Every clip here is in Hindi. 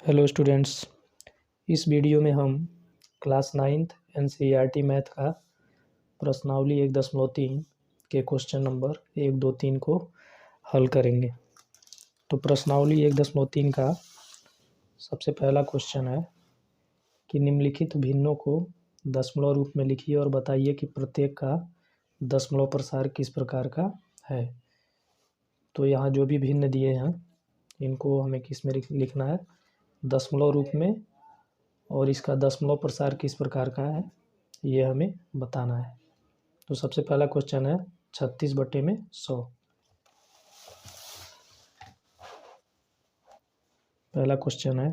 हेलो स्टूडेंट्स, इस वीडियो में हम क्लास 9th NCERT मैथ का प्रश्नावली 1.3 के क्वेश्चन नंबर 1, 2, 3 को हल करेंगे। तो प्रश्नावली 1.3 का सबसे पहला क्वेश्चन है कि निम्नलिखित भिन्नों को दशमलव रूप में लिखिए और बताइए कि प्रत्येक का दशमलव प्रसार किस प्रकार का है। तो यहाँ जो भी भिन्न दिए हैं इनको हमें किस में लिखना है, दशमलव रूप में, और इसका दशमलव प्रसार किस प्रकार का है ये हमें बताना है। तो सबसे पहला क्वेश्चन है 36/100। पहला क्वेश्चन है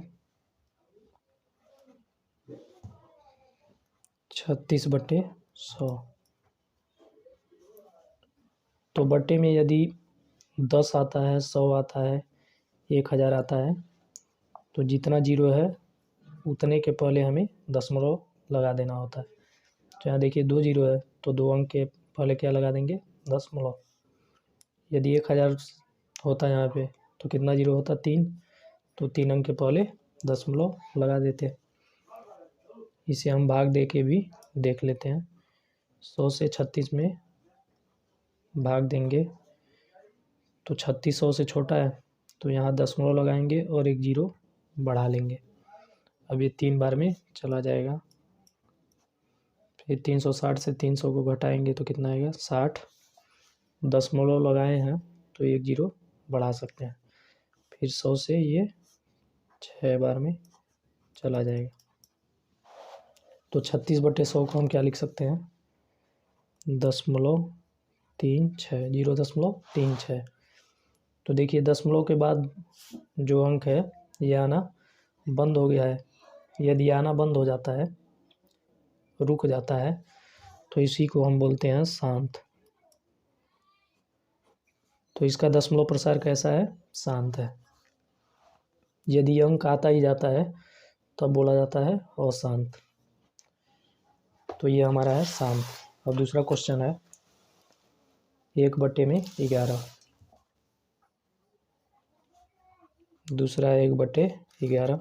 36/100। तो बट्टे में यदि 10 आता है, 100 आता है, 1000 आता है, तो जितना जीरो है उतने के पहले हमें दशमलव लगा देना होता है। तो यहाँ देखिए 2 जीरो है तो 2 अंक के पहले क्या लगा देंगे, दशमलव। यदि 1000 होता है यहाँ पे तो कितना जीरो होता, 3, तो 3 अंक के पहले दशमलव लगा देते। इसे हम भाग दे के भी देख लेते हैं। 100 से 36 में भाग देंगे तो 36 100 से छोटा है, तो यहाँ दशमलव लगाएंगे और एक जीरो बढ़ा लेंगे। अब ये 3 बार में चला जाएगा। फिर 360 से 300 को घटाएंगे तो कितना आएगा, 60। दशमलव लगाए हैं तो एक जीरो बढ़ा सकते हैं। फिर 100 से ये 6 बार में चला जाएगा। तो 36/100 को हम क्या लिख सकते हैं, 0.36, 0.36। तो देखिए दशमलव के बाद जो अंक है ये आना बंद हो गया है। यदि आना बंद हो जाता है, रुक जाता है, तो इसी को हम बोलते हैं शांत। तो इसका दशमलव प्रसार कैसा है, शांत है। यदि अंक आता ही जाता है तब बोला जाता है अशांत। तो ये हमारा है शांत। अब दूसरा क्वेश्चन है 1/11। दूसरा है 1/11।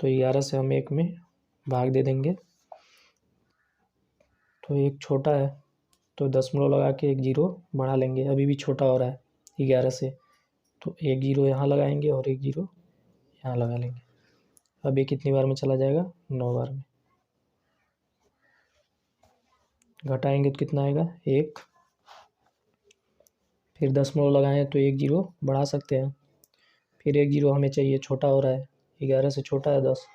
तो 11 से हम 1 में भाग दे देंगे तो 1 छोटा है, तो दशमलव लगा के एक जीरो बढ़ा लेंगे। अभी भी छोटा हो रहा है 11 से, तो एक जीरो यहाँ लगाएंगे और एक जीरो यहाँ लगा लेंगे। अब ये कितनी बार में चला जाएगा, 9 बार में। घटाएंगे तो कितना आएगा, 1। फिर दशमलव लगाएं तो एक जीरो बढ़ा सकते हैं। फिर एक जीरो हमें चाहिए, छोटा हो रहा है, 11 से छोटा है 10,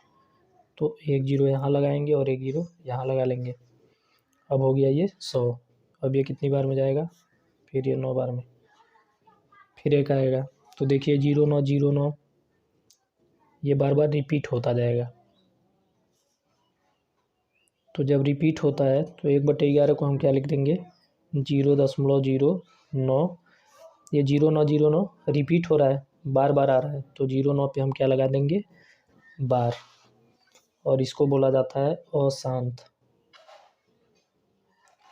तो एक जीरो यहाँ लगाएंगे और एक जीरो यहाँ लगा लेंगे। अब हो गया ये 100। अब ये कितनी बार में जाएगा, फिर ये 9 बार में। फिर एक आएगा, तो देखिए 0909 ये बार बार रिपीट होता जाएगा। तो जब रिपीट होता है तो 1/11 को हम क्या लिख देंगे, 0.09। ये 0909 रिपीट हो रहा है, बार बार आ रहा है, तो 09 पे हम क्या लगा देंगे, बार। और इसको बोला जाता है अशांत।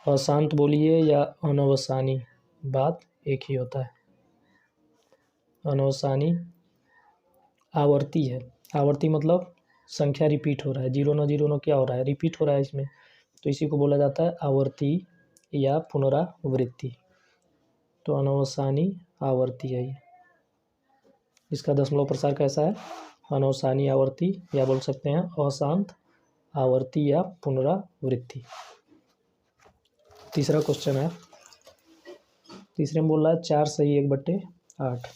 अशांत बोलिए या अनवसानी, बात एक ही होता है। अनवसानी आवर्ती है। आवर्ती मतलब संख्या रिपीट हो रहा है। 0909 क्या हो रहा है, रिपीट हो रहा है इसमें, तो इसी को बोला जाता है आवर्ती या पुनरावृत्ति। तो अनवसानी आवर्ती है ये। इसका दशमलव प्रसार कैसा है, अनवसानी आवर्ती, या बोल सकते हैं अशांत आवर्ती या पुनरावृत्ति। तीसरा क्वेश्चन है, तीसरे में बोल रहा है 4 सही 1/8।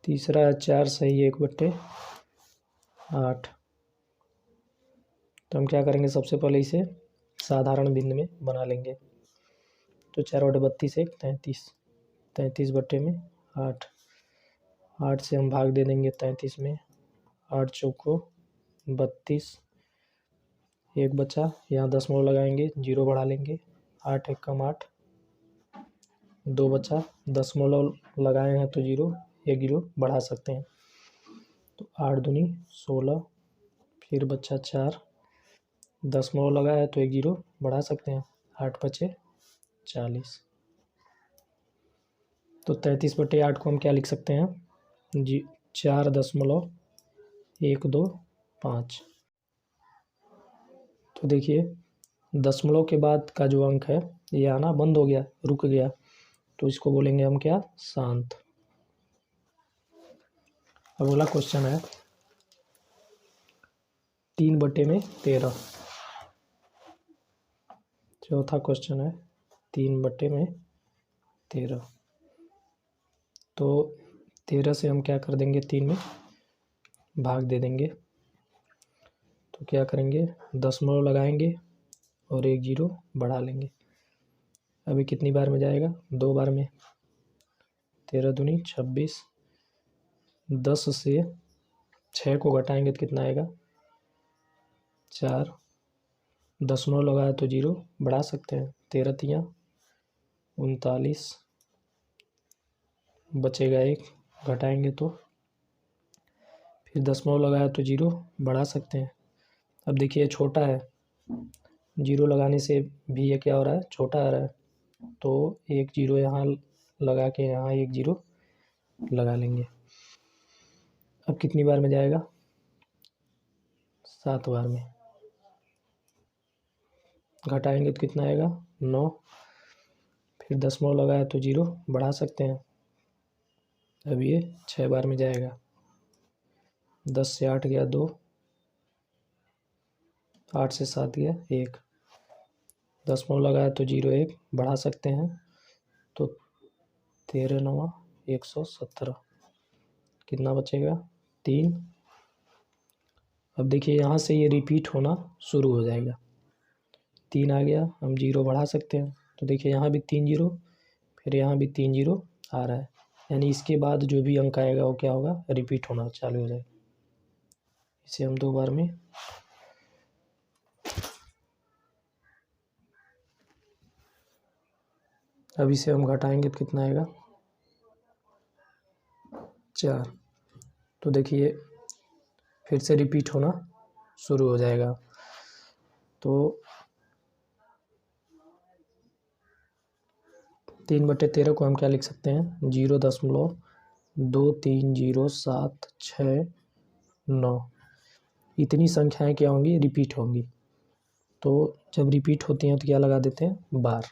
तीसरा है 4 सही 1/8। तो हम क्या करेंगे, सबसे पहले इसे साधारण भिन्न में बना लेंगे। तो 4/32 1 33, 33/8। 8 से हम भाग दे देंगे 33 में, 8 चौको 32, एक बचा, यहाँ दशमलव लगाएंगे, जीरो बढ़ा लेंगे, 8 1 कम 8, 2 बचा, दशमलव लगाए हैं तो जीरो, एक जीरो बढ़ा सकते हैं, तो 8 दूनी 16, फिर बचा 4, दशमलव लगा है तो एक जीरो बढ़ा सकते हैं, 8 बचे 40। तो 33/8 को हम क्या लिख सकते हैं, 4.125। तो देखिए दशमलव के बाद का जो अंक है ये आना बंद हो गया, रुक गया, तो इसको बोलेंगे हम क्या, शांत। अब अगला क्वेश्चन है 3/13। चौथा क्वेश्चन है 3/13। तो 13 से हम क्या कर देंगे, 3 में भाग दे देंगे। तो क्या करेंगे, दशमलव लगाएंगे और एक जीरो बढ़ा लेंगे। अभी कितनी बार में जाएगा, 2 बार में। 13 दूनी 26। 10 से 6 को घटाएंगे तो कितना आएगा, 4। दशमलव लगाया तो जीरो बढ़ा सकते हैं। 13 तियाँ 39, बचेगा 1, घटाएंगे तो। फिर दशमलव लगाया तो जीरो बढ़ा सकते हैं। अब देखिए छोटा है, जीरो लगाने से भी ये क्या हो रहा है, छोटा आ रहा है, तो एक जीरो यहाँ लगा के यहाँ एक जीरो लगा लेंगे। अब कितनी बार में जाएगा, 7 बार में। घटाएंगे तो कितना आएगा, 9। फिर दशमलव लगाया तो जीरो बढ़ा सकते हैं। अब ये 6 बार में जाएगा। 10 से 8 गया 2, 8 से 7 गया 1। दशमलव लगाया तो जीरो 1 बढ़ा सकते हैं, तो 13 9 117। कितना बचेगा, 3। अब देखिए यहाँ से ये रिपीट होना शुरू हो जाएगा। 3 आ गया, हम जीरो बढ़ा सकते हैं, तो देखिए यहाँ भी 3 जीरो, फिर यहाँ भी 3 जीरो आ रहा है, यानी इसके बाद जो भी अंक आएगा वो क्या होगा, रिपीट होना चालू हो जाएगा। इसे हम 2 बार में अब इसे हम घटाएंगे तो कितना आएगा, 4। तो देखिए फिर से रिपीट होना शुरू हो जाएगा। तो 3/13 को हम क्या लिख सकते हैं, 0.230769। इतनी संख्याएं क्या होंगी, रिपीट होंगी। तो जब रिपीट होती हैं तो क्या लगा देते हैं, बार।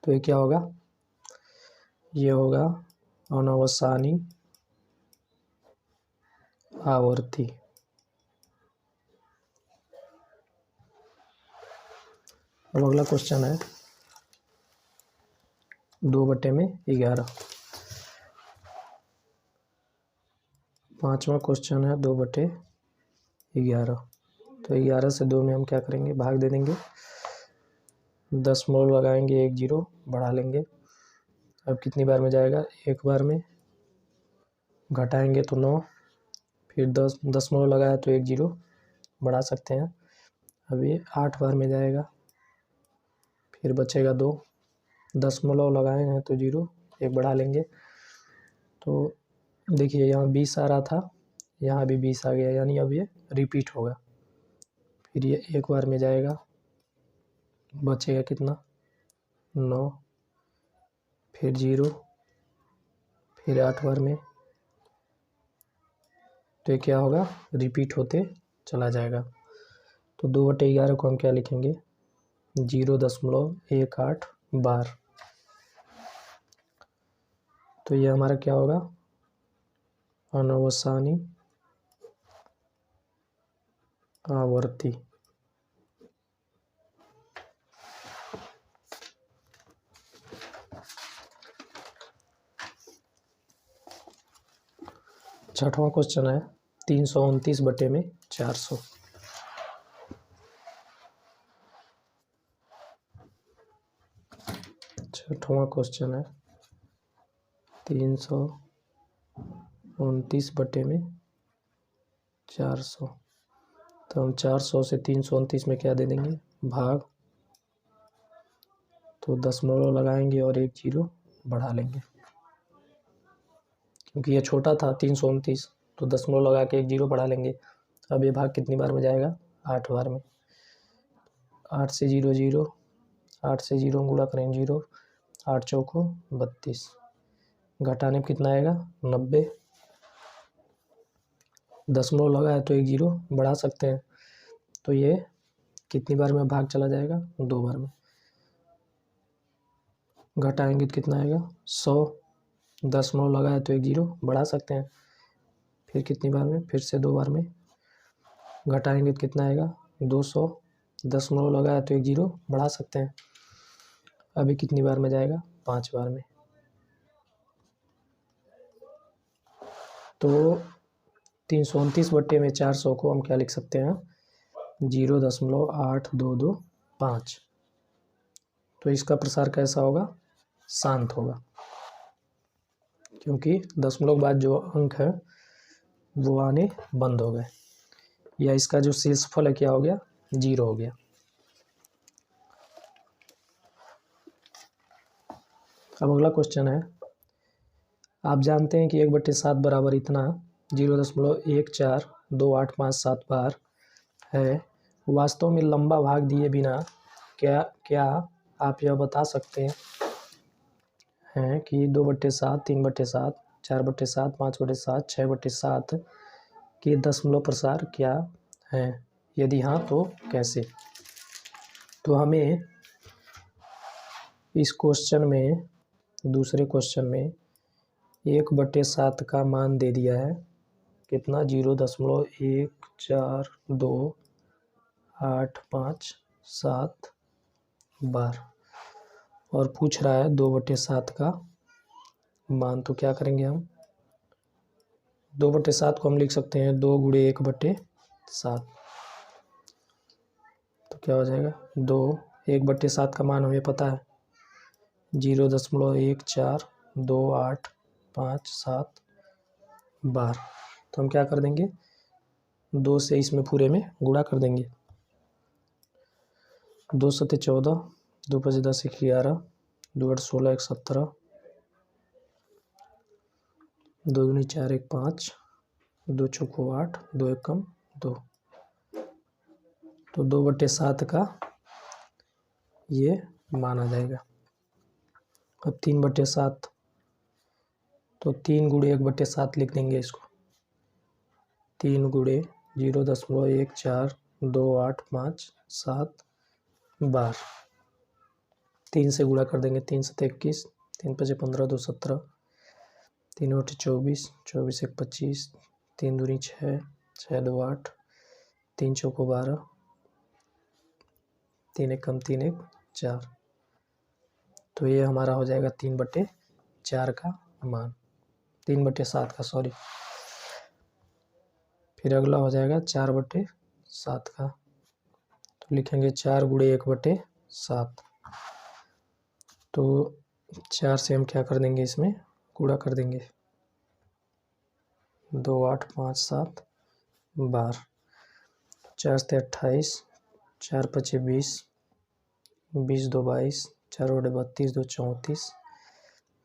तो ये क्या होगा, ये होगा अनवसानी आवर्ती। अब अगला क्वेश्चन है 2/11। पांचवा क्वेश्चन है 2/11। तो 11 से 2 में हम क्या करेंगे, भाग दे देंगे। दशमलव लगाएंगे, एक जीरो बढ़ा लेंगे। अब कितनी बार में जाएगा, 1 बार में। घटाएंगे तो 9। फिर 10 दशमलव लगाया तो एक जीरो बढ़ा सकते हैं। अब ये 8 बार में जाएगा। फिर बचेगा 2। दशमलव लगाए हैं तो जीरो, एक बढ़ा लेंगे। तो देखिए यहाँ 20 आ रहा था, यहाँ भी 20 आ गया, यानी अब ये रिपीट होगा। फिर ये 1 बार में जाएगा, बचेगा कितना, 9। फिर जीरो, फिर 8 बार में। तो ये क्या होगा, रिपीट होते चला जाएगा। तो 2/11 को हम क्या लिखेंगे, 0.18 बार। तो ये हमारा क्या होगा, अनवसानी आवर्ती। छठवां क्वेश्चन है 329/400। छठवां क्वेश्चन है 329/400। तो हम 400 से 329 में क्या दे देंगे, भाग। तो दशमलव लगाएंगे और एक जीरो बढ़ा लेंगे, क्योंकि ये छोटा था 329, तो दशमलव लगा के एक जीरो बढ़ा लेंगे। अब ये भाग कितनी बार में जाएगा, 8 बार में। 8 से 0 0, 8 से 0 गुणा करें 0, 8 चौको 32। घटाने में कितना आएगा 90। दशमलव लगा है तो एक जीरो बढ़ा सकते हैं, तो ये कितनी बार में भाग चला जाएगा 2 बार में। घटाएंगे तो कितना आएगा 100। दशमलव लगा है तो एक जीरो बढ़ा सकते हैं, फिर कितनी बार में, फिर से 2 बार में। घटाएंगे तो कितना आएगा 200। दशमलव लगा है तो एक जीरो बढ़ा सकते हैं, अभी कितनी बार में जाएगा 5 बार में। तो 329/400 को हम क्या लिख सकते हैं 0.8225। तो इसका प्रसार कैसा होगा, शांत होगा, क्योंकि दशमलव के बाद जो अंक है वो आने बंद हो गए, या इसका जो शेषफल है क्या हो गया 0 हो गया। अब अगला क्वेश्चन है, आप जानते हैं कि 1/7 बराबर इतना 0.142857 बार है। वास्तव में लंबा भाग दिए बिना क्या आप यह बता सकते हैं कि 2/7, 3/7, 4/7, 5/7, 6/7 के दशमलव प्रसार क्या है? यदि हाँ तो कैसे? तो हमें इस क्वेश्चन में, दूसरे क्वेश्चन में 1/7 का मान दे दिया है कितना 0.142857 बार, और पूछ रहा है 2/7 का मान। तो क्या करेंगे हम, 2/7 को हम लिख सकते हैं 2 गुणे 1/7। तो क्या हो जाएगा 2, 1/7 का मान हमें पता है 0.142857 बार। तो हम क्या कर देंगे 2 से इसमें पूरे में गुणा कर देंगे। 2 सत्ते 14, 2 पचे 10, 1 11, 2 8 16, 1 17, 2 दूनी 4, 1 5, 2 चौको 8, 2 एकम 2। तो 2/7 का ये माना जाएगा। अब 3/7, तो 3 गुणे 1/7 लिख देंगे इसको। 3 गुणे 0.142857 बार। 3 से गुणा कर देंगे, 3 सत्ते 21, 3 पचे 15, 2 17, 3 8 24, 24 1 25, 3 दूनी 6, 6 2 8, 3 चौको 12, 3 एकम 3 1 4। तो ये हमारा हो जाएगा 3/4 का मान, 3/7 का, सॉरी। फिर अगला हो जाएगा 4/7 का। तो लिखेंगे 4 गुणे 1/7। तो 4 से हम क्या कर देंगे, इसमें गुणा कर देंगे 2 8 5 7 बार। 4 से 28, 4 पचे 20, 20 2 22, 4 बटे 32, 2 34,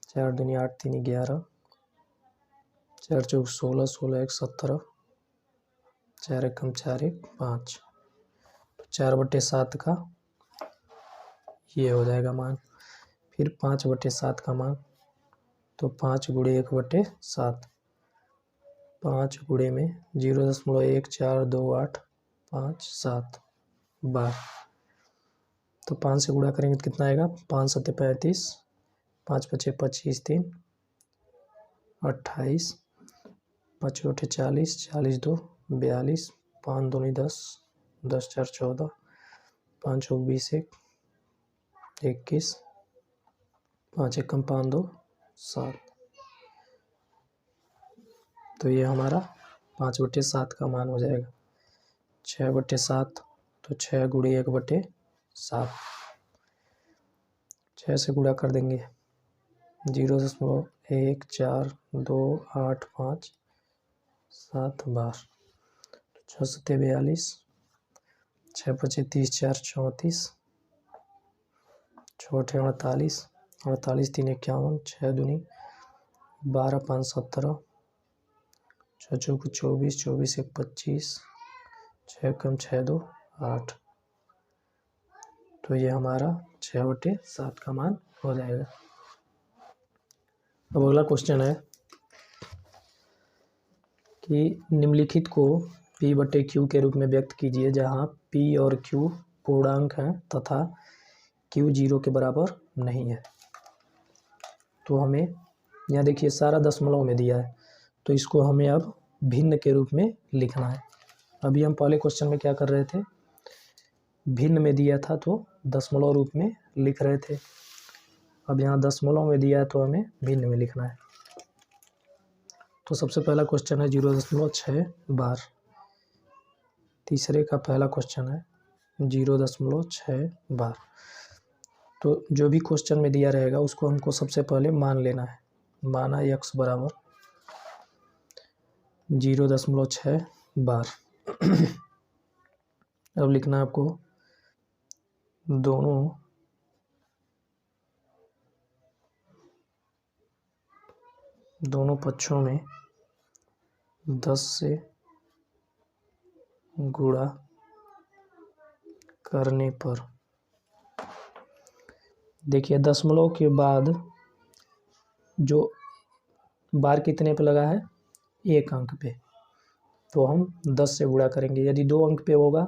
4 दूनी 8, 3 11, 4 चौक 16, 16 1 17, 4 एकम 4 1 5। 4/7 का ये हो जाएगा मान। फिर 5/7 का मान, तो 5 गुणे 1/7, 5 गुणे में 0.142857 बार। तो 5 से गुणा करेंगे तो कितना आएगा, 5 सत्ते 35, 5 पचे 25, 3 28, 5 अठे 40, 40 2 42, 5 दूनी 10, 10 4 14, 5 चौक 20 1 21, 5 एकम 5 2 7। तो ये हमारा 5/7 का मान हो जाएगा। 6/7, तो 6 गुणे 1/7, 6 से गुणा कर देंगे 0.142857 बार। 6 सत्ते 42, 6 पचे 30, 4 34, 6 अठे 48, 48 3 51, 6 दूनी 12 5 17, 6 चौक 24, 24 1 25, 6 कम 6 2 8। तो ये हमारा 6/7 का मान हो जाएगा। अब अगला क्वेश्चन है कि निम्नलिखित को P/Q के रूप में व्यक्त कीजिए जहां P और Q पूर्णांक हैं तथा Q 0 के बराबर नहीं है। तो हमें यहाँ देखिए सारा दशमलव में दिया है, तो इसको हमें अब भिन्न के रूप में लिखना है। अभी हम पहले क्वेश्चन में क्या कर रहे थे, भिन्न में दिया था तो दशमलव रूप में लिख रहे थे। अब यहाँ दशमलव में दिया है तो हमें भिन्न में लिखना है। तो सबसे पहला क्वेश्चन है 0.6 बार। तीसरे का पहला क्वेश्चन है 0.6 बार। तो जो भी क्वेश्चन में दिया रहेगा उसको हमको सबसे पहले मान लेना है। माना x बराबर 0.6 बार। अब लिखना है आपको दोनों पक्षों में 10 से गुणा करने पर। देखिए दशमलव के बाद जो बार कितने पे लगा है, 1 अंक पे, तो हम 10 से गुणा करेंगे। यदि 2 अंक पे होगा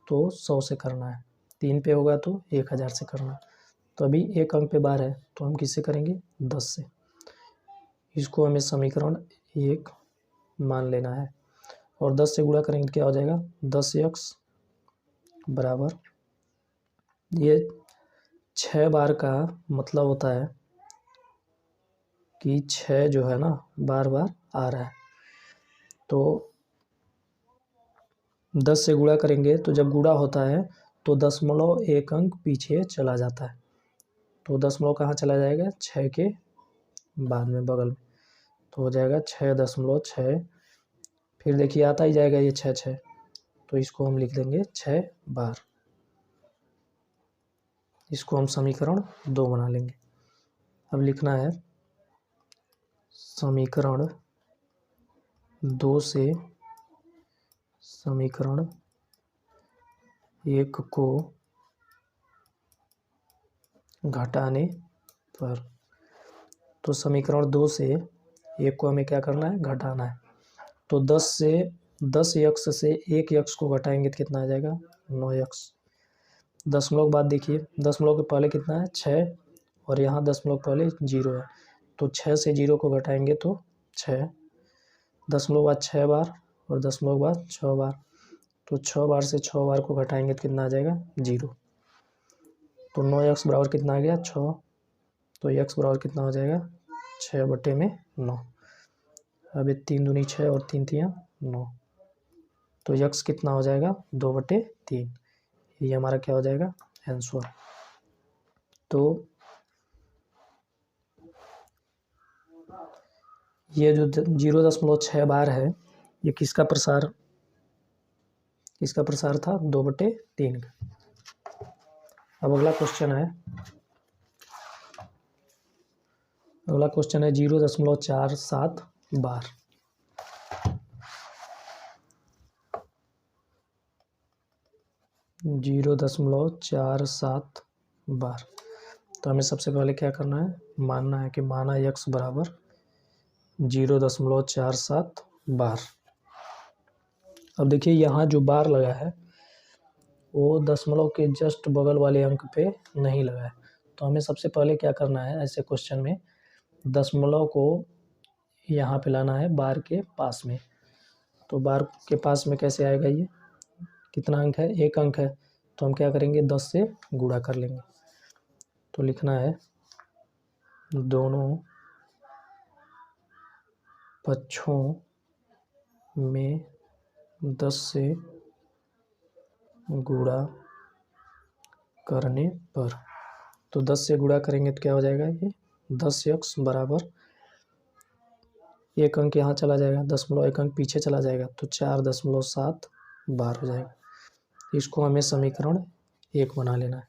तो 100 से करना है, 3 पे होगा तो 1000 से करना है। तो अभी 1 अंक पे बार है तो हम किससे करेंगे, 10 से। इसको हमें समीकरण 1 मान लेना है और 10 से गुणा करेंगे क्या हो जाएगा, 10x बराबर, ये 6 बार का मतलब होता है कि 6 जो है ना बार बार आ रहा है। तो 10 से गुणा करेंगे तो जब गुणा होता है तो दशमलव 1 अंक पीछे चला जाता है। तो दशमलव कहाँ चला जाएगा, 6 के बाद में बगल में, तो हो जाएगा 6.6। फिर देखिए आता ही जाएगा ये 6, तो इसको हम लिख देंगे 6 बार। इसको हम समीकरण 2 बना लेंगे। अब लिखना है समीकरण 2 से समीकरण 1 को घटाने पर। तो समीकरण 2 से 1 को हमें क्या करना है, घटाना है। तो 10x से 1x को घटाएंगे तो कितना आ जाएगा, 9x। दशमलव के बाद देखिए दशमलव के पहले कितना है, 6, और यहाँ दशमलव पहले 0 है, तो 6 से 0 को घटाएंगे तो 6। दशमलव बाद 6 बार और दशमलव बाद 6 बार, तो 6 बार से 6 बार को घटाएंगे तो कितना आ जाएगा, 0। तो 9x बराबर कितना आ गया, 6। तो x बराबर कितना हो जाएगा, 6/9। अब ये 3 दूनी 6 और 3 तियाँ 9, तो x कितना हो जाएगा, 2/3। ये हमारा क्या हो जाएगा, आंसर। तो ये जो 0.6 बार है ये किसका प्रसार था, 2/3 का। अब अगला क्वेश्चन है 0.47 बार। तो हमें सबसे पहले क्या करना है, मानना है कि माना x बराबर 0.47 बार। अब देखिए यहाँ जो बार लगा है वो दशमलव के जस्ट बगल वाले अंक पे नहीं लगा है। तो हमें सबसे पहले क्या करना है, ऐसे क्वेश्चन में दशमलव को यहाँ पे लाना है बार के पास में। तो बार के पास में कैसे आएगा, ये कितना अंक है, 1 अंक है, तो हम क्या करेंगे, 10 से गुणा कर लेंगे। तो लिखना है दोनों पक्षों में 10 से गुणा करने पर। तो 10 से गुणा करेंगे तो क्या हो जाएगा, ये 10x बराबर, 1 अंक यहाँ चला जाएगा, दशमलव 1 अंक पीछे चला जाएगा, तो 4.7 बार हो जाएगा। इसको हमें समीकरण 1 बना लेना है।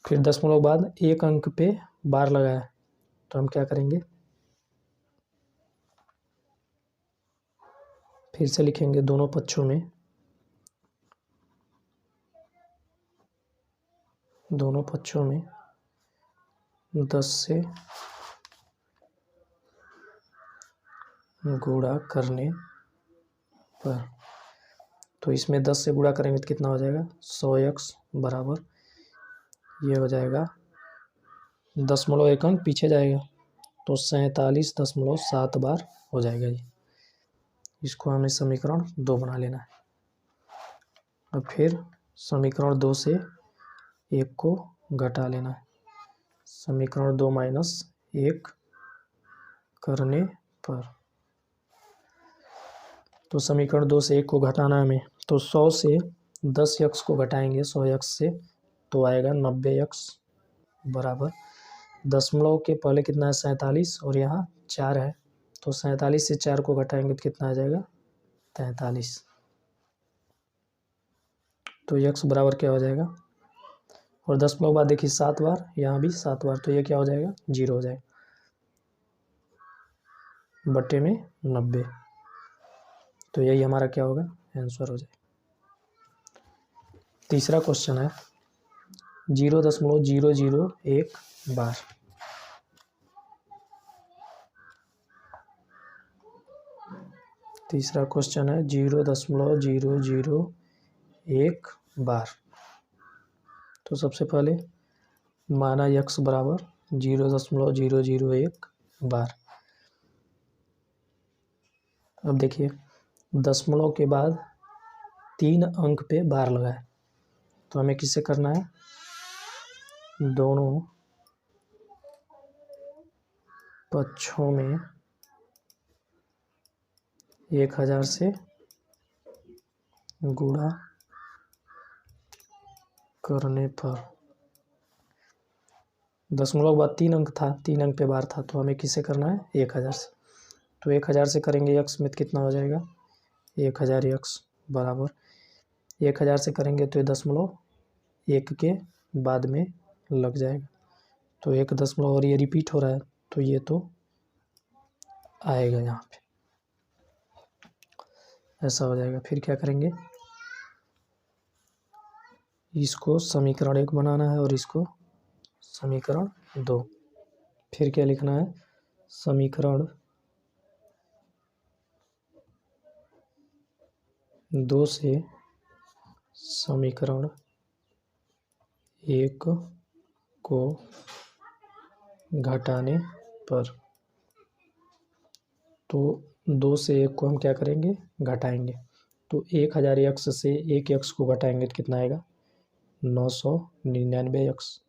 फिर दशमलव बाद 1 अंक पे बार लगाया, तो हम क्या करेंगे, फिर से लिखेंगे दोनों पक्षों में 10 10 से गुणा करने पर, तो इसमें 10 से गुणा करेंगे तो कितना हो जाएगा 100x बराबर, ये हो जाएगा 0.1 अंक पीछे जाएगा तो 47.7 बार हो जाएगा ये। इसको हमें समीकरण 2 बना लेना है। अब फिर समीकरण 2 से 1 को घटा लेना है। समीकरण 2 माइनस 1 करने पर, तो समीकरण 2 से 1 को घटाना है हमें, तो 100 से 10x को घटाएंगे 100x से, तो आएगा 90x बराबर, दशमलव के पहले कितना है 47 और यहाँ 4 है, तो 47 से 4 को घटाएंगे तो कितना आ जाएगा 43। तो x बराबर क्या हो जाएगा, और दशमलव बाद देखिए 7 बार, यहाँ भी 7 बार, तो ये क्या हो जाएगा 0 हो जाएगा बट्टे में 90। तो यही हमारा क्या होगा आंसर हो जाएगा। तीसरा क्वेश्चन है 0.001 बार। तीसरा क्वेश्चन है 0.001 बार। तो सबसे पहले माना x बराबर 0.001 बार। अब देखिए दशमलव के बाद 3 अंक पे बार लगाए, तो हमें किससे करना है, दोनों पक्षों में 1000 से गुणा करने पर, दशमलव के बाद 3 अंक था, 3 अंक पे बार था, तो हमें किससे करना है 1000 से, तो 1000 से करेंगे x में कितना हो जाएगा 1000x बराबर, 1000 से करेंगे तो ये दशमलव 1 के बाद में लग जाएगा, तो 1 दशमलव और ये रिपीट हो रहा है, तो ये तो आएगा यहाँ पे, ऐसा हो जाएगा। फिर क्या करेंगे, इसको समीकरण 1 बनाना है और इसको समीकरण 2। फिर क्या लिखना है, समीकरण 2 से समीकरण 1 को घटाने पर, तो 2 से 1 को हम क्या करेंगे घटाएंगे, तो 1000x से 1x को घटाएंगे तो कितना आएगा 999x,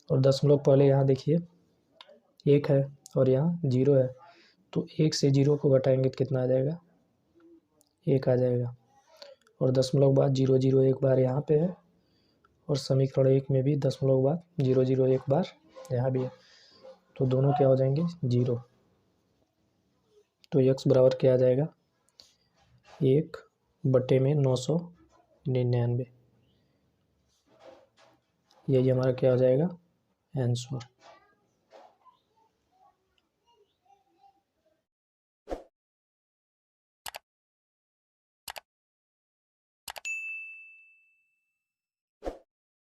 और दशमलव पहले यहाँ देखिए 1 है और यहाँ 0 है, तो 1 से 0 को घटाएंगे तो कितना आ जाएगा 1 आ जाएगा, और दशमलव बाद 001 बार यहाँ पे है, और समीकरण 1 में भी दशमलव बाद 001 बार यहाँ भी है, तो दोनों क्या हो जाएंगे 0। तो x बराबर क्या आ जाएगा 1/999, यही हमारा क्या हो जाएगा आंसर।